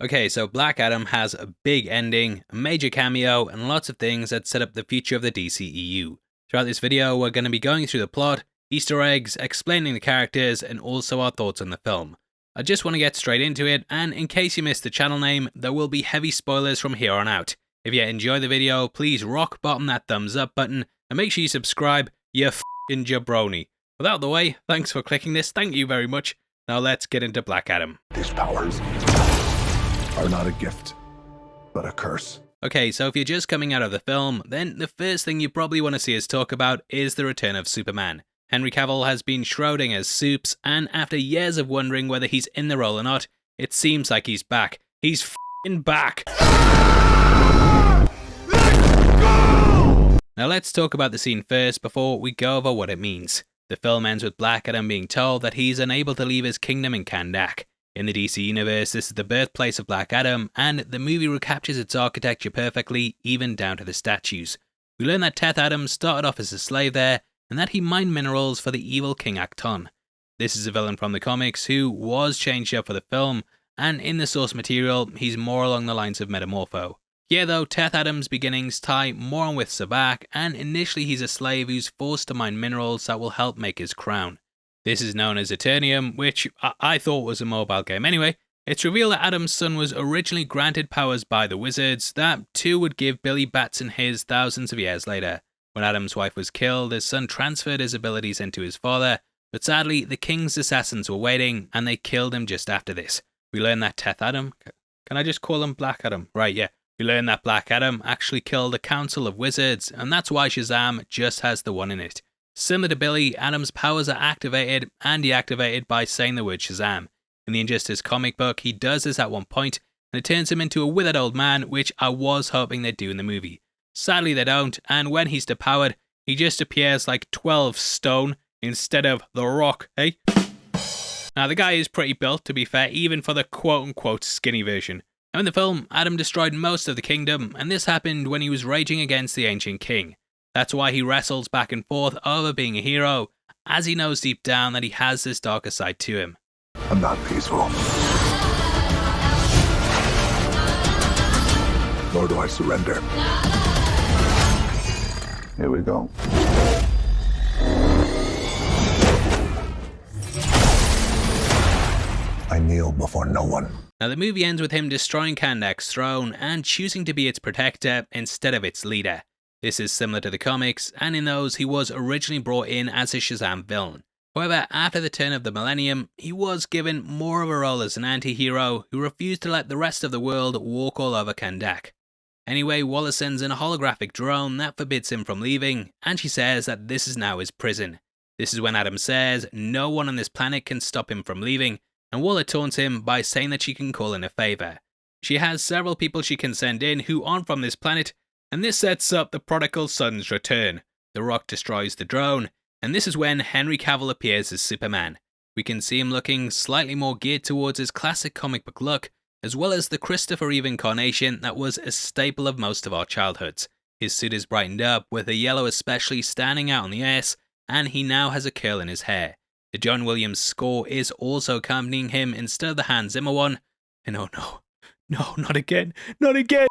Okay, so Black Adam has a big ending, a major cameo, and lots of things that set up the future of the DCEU. Throughout this video, we're going to be going through the plot, Easter eggs, explaining the characters, and also our thoughts on the film. I just want to get straight into it, and in case you missed the channel name, there will be heavy spoilers from here on out. If you enjoy the video, please rock bottom that thumbs up button, and make sure you subscribe, you f***ing jabroni. Without the way, thanks for clicking this, thank you very much. Now let's get into Black Adam. These powers are not a gift, but a curse. Okay, so if you're just coming out of the film, then the first thing you probably want to see us talk about is the return of Superman. Henry Cavill has been shrouding as Supes, and after years of wondering whether he's in the role or not, it seems like he's back. He's f***ing back! Now let's talk about the scene first before we go over what it means. The film ends with Black Adam being told that he's unable to leave his kingdom in Kahndaq. In the DC universe, this is the birthplace of Black Adam, and the movie recaptures its architecture perfectly, even down to the statues. We learn that Teth Adam started off as a slave there, and that he mined minerals for the evil King Acton. This is a villain from the comics who was changed up for the film, and in the source material, he's more along the lines of Metamorpho. Here though, Teth Adam's beginnings tie more on with Sabak, and initially he's a slave who's forced to mine minerals that will help make his crown. This is known as Eternium, which I thought was a mobile game anyway. It's revealed that Adam's son was originally granted powers by the wizards that too would give Billy Batson his thousands of years later. When Adam's wife was killed, his son transferred his abilities into his father, but sadly the king's assassins were waiting and they killed him just after this. We learn that Teth Adam, can I just call him Black Adam? Right, yeah. We learn that Black Adam actually killed a council of wizards, and that's why Shazam just has the one in it. Similar to Billy, Adam's powers are activated and deactivated by saying the word Shazam. In the Injustice comic book, he does this at one point, and it turns him into a withered old man, which I was hoping they'd do in the movie. Sadly they don't, and when he's depowered, he just appears like 12 stone instead of The Rock, eh? Now the guy is pretty built, to be fair, even for the quote-unquote skinny version. Now in the film, Adam destroyed most of the kingdom, and this happened when he was raging against the Ancient King. That's why he wrestles back and forth over being a hero, as he knows deep down that he has this darker side to him. I'm not peaceful. Nor do I surrender. Here we go. I kneel before no one. Now the movie ends with him destroying Kahndaq's throne and choosing to be its protector instead of its leader. This is similar to the comics, and in those he was originally brought in as a Shazam villain. However, after the turn of the millennium, he was given more of a role as an anti-hero who refused to let the rest of the world walk all over Kahndaq. Anyway, Wallace sends in a holographic drone that forbids him from leaving, and she says that this is now his prison. This is when Adam says no one on this planet can stop him from leaving, and Waller taunts him by saying that she can call in a favour. She has several people she can send in who aren't from this planet, and this sets up the prodigal son's return. The Rock destroys the drone, and this is when Henry Cavill appears as Superman. We can see him looking slightly more geared towards his classic comic book look, as well as the Christopher Reeve incarnation that was a staple of most of our childhoods. His suit is brightened up, with the yellow especially standing out on the ace, and he now has a curl in his hair. The John Williams score is also accompanying him instead of the Hans Zimmer one. And oh no, not again, not again!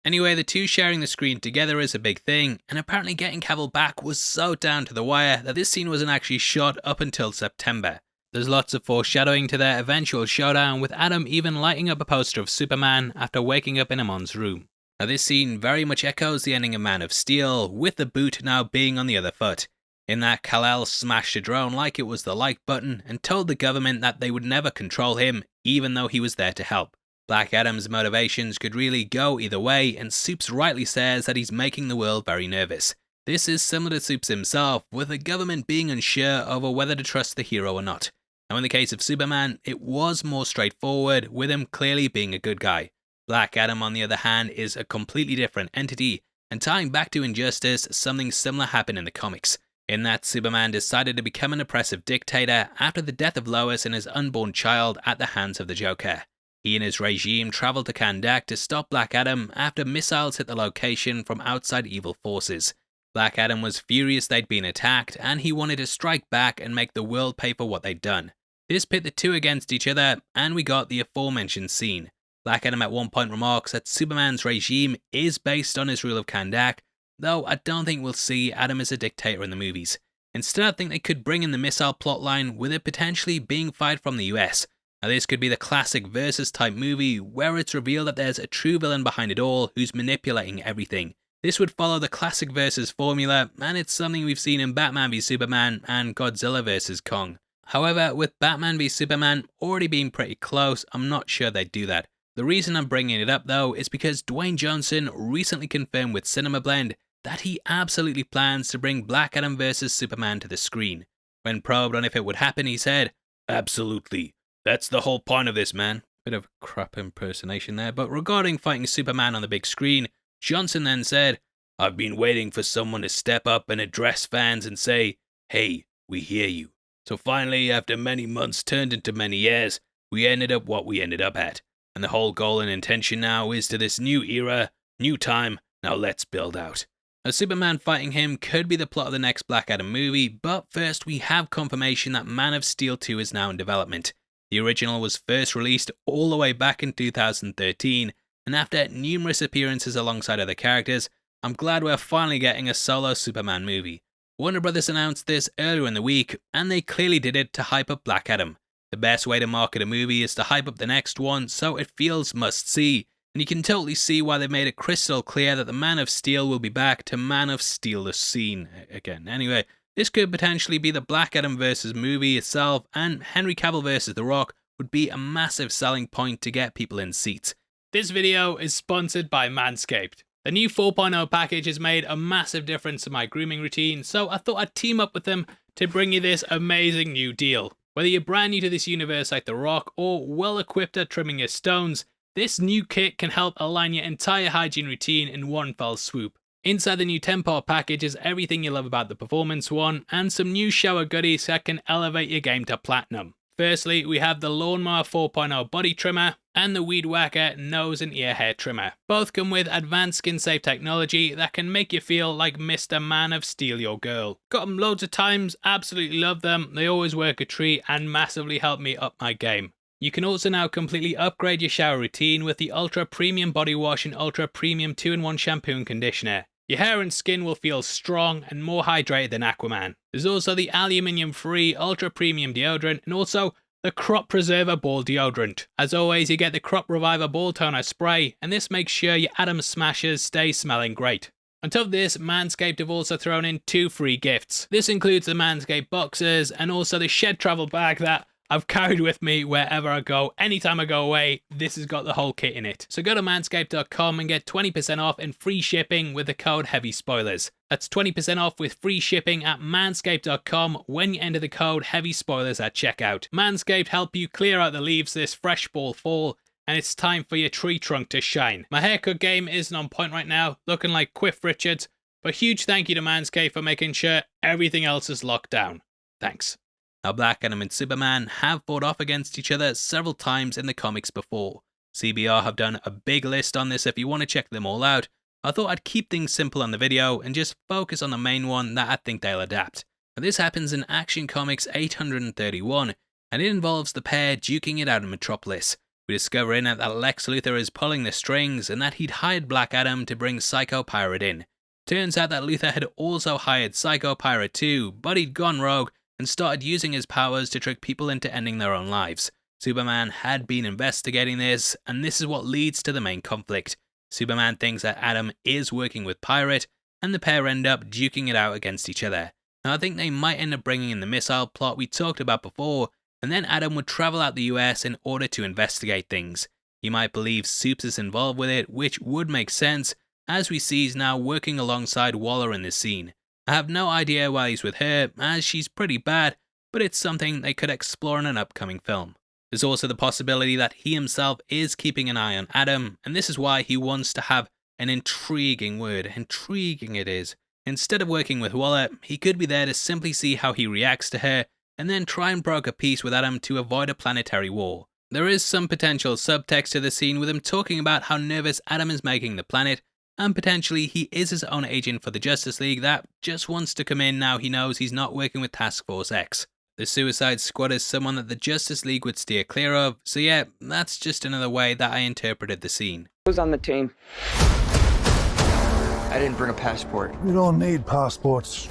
Anyway, the two sharing the screen together is a big thing, and apparently getting Cavill back was so down to the wire that this scene wasn't actually shot up until September. There's lots of foreshadowing to their eventual showdown, with Adam even lighting up a poster of Superman after waking up in Amon's room. Now this scene very much echoes the ending of Man of Steel, with the boot now being on the other foot. In that, Kal-El smashed a drone like it was the like button and told the government that they would never control him, even though he was there to help. Black Adam's motivations could really go either way, and Supes rightly says that he's making the world very nervous. This is similar to Supes himself, with the government being unsure over whether to trust the hero or not. Now in the case of Superman, it was more straightforward, with him clearly being a good guy. Black Adam on the other hand is a completely different entity, and tying back to Injustice, something similar happened in the comics. In that, Superman decided to become an oppressive dictator after the death of Lois and his unborn child at the hands of the Joker. He and his regime traveled to Kahndaq to stop Black Adam after missiles hit the location from outside evil forces. Black Adam was furious they'd been attacked, and he wanted to strike back and make the world pay for what they'd done. This pit the two against each other, and we got the aforementioned scene. Black Adam at one point remarks that Superman's regime is based on his rule of Kandak, though I don't think we'll see Adam as a dictator in the movies. Instead, I think they could bring in the missile plotline with it potentially being fired from the US. Now this could be the classic versus type movie where it's revealed that there's a true villain behind it all who's manipulating everything. This would follow the classic versus formula, and it's something we've seen in Batman v Superman and Godzilla vs Kong. However, with Batman v Superman already being pretty close, I'm not sure they'd do that. The reason I'm bringing it up though is because Dwayne Johnson recently confirmed with Cinema Blend that he absolutely plans to bring Black Adam vs Superman to the screen. When probed on if it would happen, he said, "Absolutely. That's the whole point of this, man." Bit of crap impersonation there, but regarding fighting Superman on the big screen, Johnson then said, "I've been waiting for someone to step up and address fans and say, 'Hey, we hear you.' So finally, after many months turned into many years, we ended up what we ended up at. And the whole goal and intention now is to this new era, new time, now let's build out." A Superman fighting him could be the plot of the next Black Adam movie, but first we have confirmation that Man of Steel 2 is now in development. The original was first released all the way back in 2013, and after numerous appearances alongside other characters, I'm glad we're finally getting a solo Superman movie. Warner Brothers announced this earlier in the week, and they clearly did it to hype up Black Adam. The best way to market a movie is to hype up the next one so it feels must-see, and you can totally see why they made it crystal clear that the Man of Steel will be back to Man of Steel the scene again. Anyway, this could potentially be the Black Adam vs movie itself, and Henry Cavill vs The Rock would be a massive selling point to get people in seats. This video is sponsored by Manscaped. The new 4.0 package has made a massive difference to my grooming routine, so I thought I'd team up with them to bring you this amazing new deal. Whether you're brand new to this universe like The Rock or well equipped at trimming your stones, this new kit can help align your entire hygiene routine in one fell swoop. Inside the new 10-part package is everything you love about the performance one, and some new shower goodies that can elevate your game to platinum. Firstly, we have the Lawnmower 4.0 body trimmer and the Weed Whacker nose and ear hair trimmer. Both come with advanced skin safe technology that can make you feel like Mr. Man of Steel your girl. Got them loads of times, absolutely love them, they always work a treat and massively help me up my game. You can also now completely upgrade your shower routine with the Ultra Premium Body Wash and Ultra Premium 2-in-1 Shampoo and Conditioner. Your hair and skin will feel strong and more hydrated than Aquaman. There's also the aluminium-free Ultra Premium Deodorant and also the Crop Preserver Ball Deodorant. As always, you get the Crop Reviver Ball Toner Spray, and this makes sure your Atom Smashers stay smelling great. On top of this, Manscaped have also thrown in 2 free gifts. This includes the Manscaped Boxers and also the Shed Travel Bag that I've carried with me wherever I go. Anytime I go away, this has got the whole kit in it. So go to manscaped.com and get 20% off and free shipping with the code HEAVYSpoilers. That's 20% off with free shipping at manscaped.com when you enter the code HEAVYSpoilers at checkout. Manscaped help you clear out the leaves this fresh fall, and it's time for your tree trunk to shine. My haircut game isn't on point right now, looking like Quiff Richards, but huge thank you to Manscaped for making sure everything else is locked down. Thanks. Now, Black Adam and Superman have fought off against each other several times in the comics before. CBR have done a big list on this if you want to check them all out. I thought I'd keep things simple on the video and just focus on the main one that I think they'll adapt. Now, this happens in Action Comics 831, and it involves the pair duking it out in Metropolis. We discover in it that Lex Luthor is pulling the strings and that he'd hired Black Adam to bring Psycho Pirate in. Turns out that Luthor had also hired Psycho Pirate too, but he'd gone rogue and started using his powers to trick people into ending their own lives. Superman had been investigating this, and this is what leads to the main conflict. Superman thinks that Adam is working with Pirate, and the pair end up duking it out against each other. Now, I think they might end up bringing in the missile plot we talked about before, and then Adam would travel out the US in order to investigate things. You might believe Supes is involved with it, which would make sense, as we see he's now working alongside Waller in this scene. I have no idea why he's with her, as she's pretty bad, but it's something they could explore in an upcoming film. There's also the possibility that he himself is keeping an eye on Adam, and this is why he wants to have an intriguing word. Intriguing it is. Instead of working with Waller, he could be there to simply see how he reacts to her, and then try and broker peace with Adam to avoid a planetary war. There is some potential subtext to the scene with him talking about how nervous Adam is making the planet, and potentially he is his own agent for the Justice League that just wants to come in now he knows he's not working with Task Force X. The Suicide Squad is someone that the Justice League would steer clear of, so yeah, that's just another way that I interpreted the scene. Who's on the team? I didn't bring a passport. You don't need passports.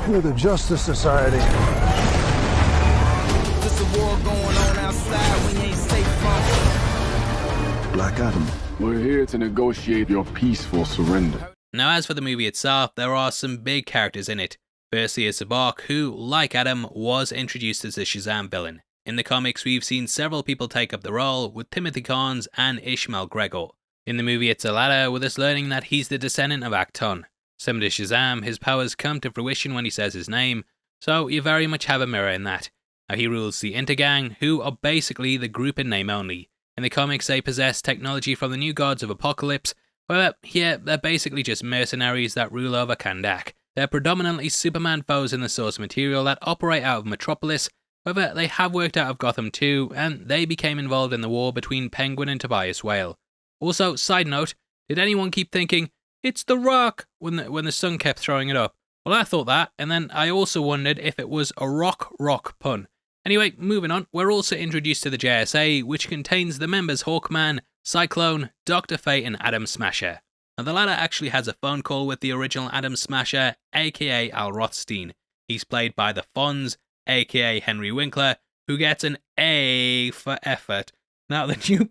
You're the Justice Society. There's a war going on outside we ain't safe from. Black Adam. We're here to negotiate your peaceful surrender. Now as for the movie itself, there are some big characters in it. Firstly is Sabak, who, like Adam, was introduced as a Shazam villain. In the comics, we've seen several people take up the role, with Timothy Carnes and Ishmael Gregor. In the movie, it's a ladder, with us learning that he's the descendant of Acton. Similar to Shazam, his powers come to fruition when he says his name, so you very much have a mirror in that. Now he rules the Intergang, who are basically the group in name only. In the comics, they possess technology from the new gods of Apocalypse, however, here they're basically just mercenaries that rule over Kandak. They're predominantly Superman foes in the source material that operate out of Metropolis, however they have worked out of Gotham too, and they became involved in the war between Penguin and Tobias Whale. Also, side note, did anyone keep thinking, it's The Rock, when the sun kept throwing it up? Well, I thought that, and then I also wondered if it was a rock pun. Anyway, moving on, we're also introduced to the JSA, which contains the members Hawkman, Cyclone, Dr. Fate and Atom Smasher. Now the latter actually has a phone call with the original Atom Smasher, aka Al Rothstein. He's played by the Fonz, aka Henry Winkler, who gets an A for effort. Now the new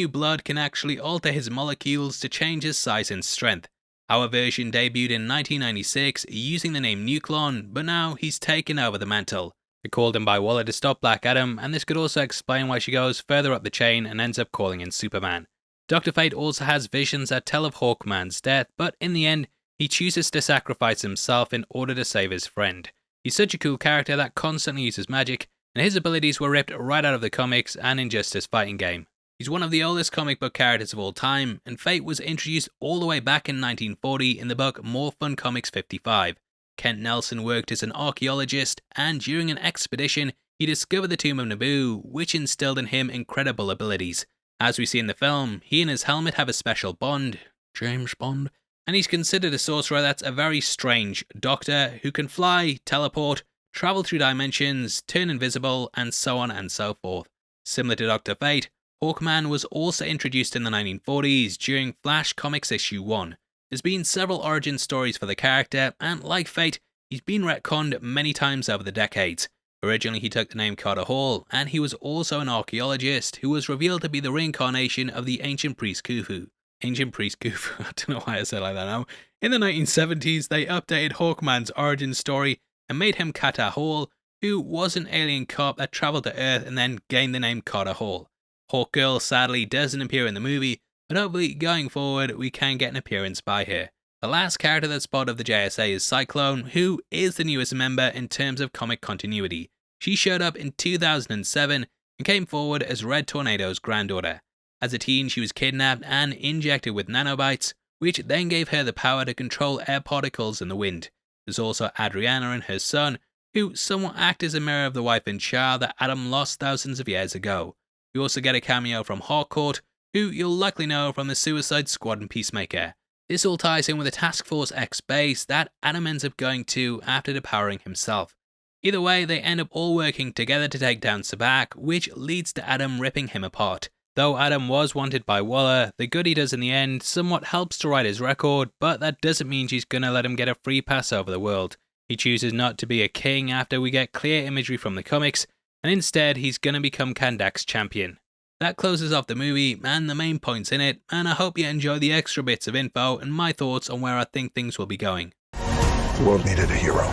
blood can actually alter his molecules to change his size and strength. Our version debuted in 1996 using the name Nuclon, but now he's taken over the mantle. They called him by Waller to stop Black Adam, and this could also explain why she goes further up the chain and ends up calling in Superman. Dr. Fate also has visions that tell of Hawkman's death, but in the end, he chooses to sacrifice himself in order to save his friend. He's such a cool character that constantly uses magic, and his abilities were ripped right out of the comics and Injustice fighting game. He's one of the oldest comic book characters of all time, and Fate was introduced all the way back in 1940 in the book More Fun Comics 55. Kent Nelson worked as an archaeologist, and during an expedition, he discovered the Tomb of Naboo, which instilled in him incredible abilities. As we see in the film, he and his helmet have a special bond, James Bond, and he's considered a sorcerer that's a very strange doctor who can fly, teleport, travel through dimensions, turn invisible, and so on and so forth. Similar to Dr. Fate, Hawkman was also introduced in the 1940s during Flash Comics issue 1. There's been several origin stories for the character, and like Fate, he's been retconned many times over the decades. Originally he took the name Carter Hall, and he was also an archaeologist who was revealed to be the reincarnation of the ancient priest Khufu. I don't know why I said it like that now. In the 1970s, they updated Hawkman's origin story and made him Carter Hall, who was an alien cop that travelled to Earth and then gained the name Carter Hall. Hawkgirl sadly doesn't appear in the movie, but hopefully going forward we can get an appearance by her. The last character that's part of the JSA is Cyclone, who is the newest member in terms of comic continuity. She showed up in 2007 and came forward as Red Tornado's granddaughter. As a teen, she was kidnapped and injected with nanobites, which then gave her the power to control air particles in the wind. There's also Adriana and her son, who somewhat act as a mirror of the wife and child that Adam lost thousands of years ago. We also get a cameo from Harcourt, who you'll likely know from the Suicide Squad and Peacemaker. This all ties in with the Task Force X base that Adam ends up going to after depowering himself. Either way, they end up all working together to take down Sabak, which leads to Adam ripping him apart. Though Adam was wanted by Waller, the good he does in the end somewhat helps to right his record, but that doesn't mean she's gonna let him get a free pass over the world. He chooses not to be a king after we get clear imagery from the comics, and instead he's gonna become Kandak's champion. That closes off the movie and the main points in it, and I hope you enjoy the extra bits of info and my thoughts on where I think things will be going. The world needed a hero.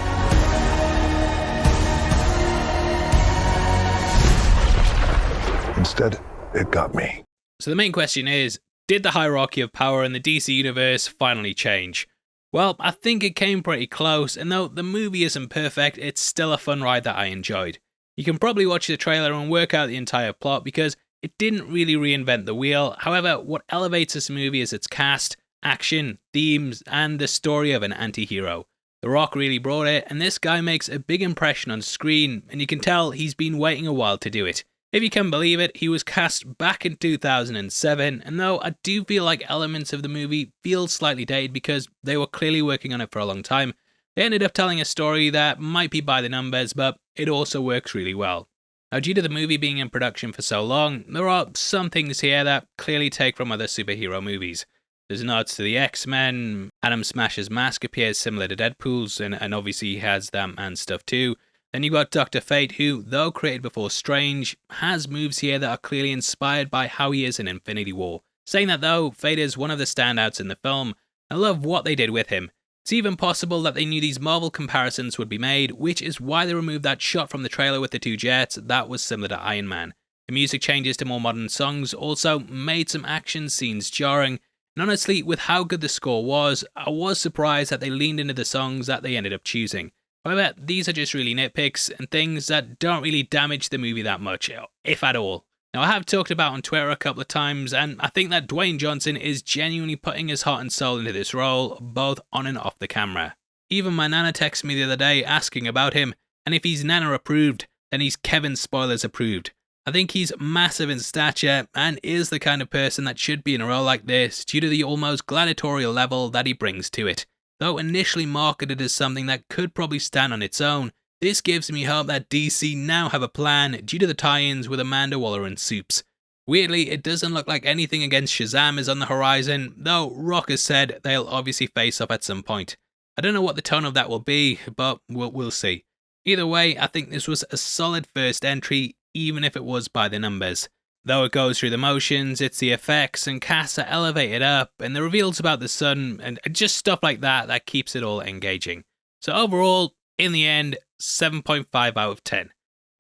Instead, it got me. So the main question is, did the hierarchy of power in the DC universe finally change? Well, I think it came pretty close, and though the movie isn't perfect, it's still a fun ride that I enjoyed. You can probably watch the trailer and work out the entire plot because it didn't really reinvent the wheel. However, what elevates this movie is its cast, action, themes, and the story of an anti-hero. The Rock really brought it, and this guy makes a big impression on screen, and you can tell he's been waiting a while to do it. If you can believe it, he was cast back in 2007, and though I do feel like elements of the movie feel slightly dated because they were clearly working on it for a long time, They ended up telling a story that might be by the numbers, but it also works really well. Now, due to the movie being in production for so long, there are some things here that clearly take from other superhero movies. There's nods to the X-Men, Adam Smash's mask appears similar to Deadpool's, and obviously he has them and stuff too. Then you've got Dr. Fate, who, though created before Strange, has moves here that are clearly inspired by how he is in Infinity War. Saying that though, Fate is one of the standouts in the film. I love what they did with him. It's even possible that they knew these Marvel comparisons would be made, which is why they removed that shot from the trailer with the two jets that was similar to Iron Man. The music changes to more modern songs also made some action scenes jarring, and honestly, with how good the score was, I was surprised that they leaned into the songs that they ended up choosing. However, these are just really nitpicks and things that don't really damage the movie that much, if at all. Now, I have talked about on Twitter a couple of times, and I think that Dwayne Johnson is genuinely putting his heart and soul into this role, both on and off the camera. Even my Nana texted me the other day asking about him, and if he's Nana approved, then he's Kevin Spoilers approved. I think he's massive in stature, and is the kind of person that should be in a role like this due to the almost gladiatorial level that he brings to it. Though initially marketed as something that could probably stand on its own, this gives me hope that DC now have a plan due to the tie-ins with Amanda Waller and Supes. Weirdly, it doesn't look like anything against Shazam is on the horizon, though Rock has said they'll obviously face up at some point. I don't know what the tone of that will be, but we'll see. Either way, I think this was a solid first entry, even if it was by the numbers. Though it goes through the motions, it's the effects and casts are elevated up, and the reveals about the sun, and just stuff like that that keeps it all engaging. So overall, in the end, 7.5 out of 10.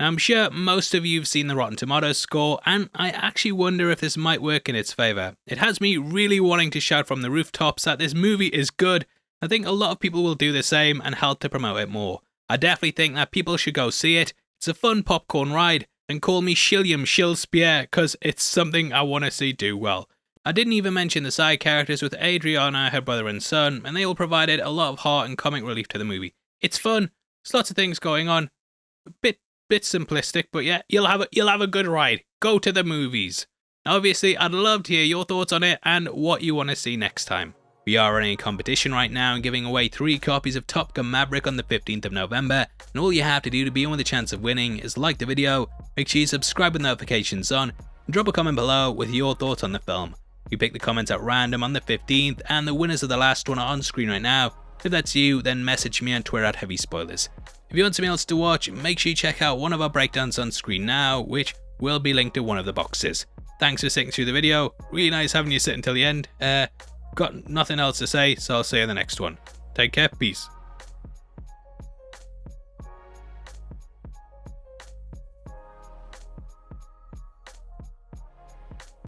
Now, I'm sure most of you have seen the Rotten Tomatoes score, and I actually wonder if this might work in its favour. It has me really wanting to shout from the rooftops that this movie is good. I think a lot of people will do the same and help to promote it more. I definitely think that people should go see it. It's a fun popcorn ride, and call me Shilliam Shilspeare, because it's something I want to see do well. I didn't even mention the side characters with Adriana, her brother and son, and they all provided a lot of heart and comic relief to the movie. It's fun, there's lots of things going on, a bit simplistic, but yeah, you'll have a good ride. Go to the movies. Now, obviously, I'd love to hear your thoughts on it and what you want to see next time. We are running a competition right now and giving away 3 copies of Top Gun Maverick on the 15th of November, and all you have to do to be in with a chance of winning is like the video, make sure you subscribe with notifications on, and drop a comment below with your thoughts on the film. We pick the comments at random on the 15th, and the winners of the last one are on screen right now. If that's you, then message me on Twitter at HeavySpoilers. If you want something else to watch, make sure you check out one of our breakdowns on screen now, which will be linked to one of the boxes. Thanks for sitting through the video, really nice having you sit until the end. Got nothing else to say, so I'll see you in the next one. Take care, peace.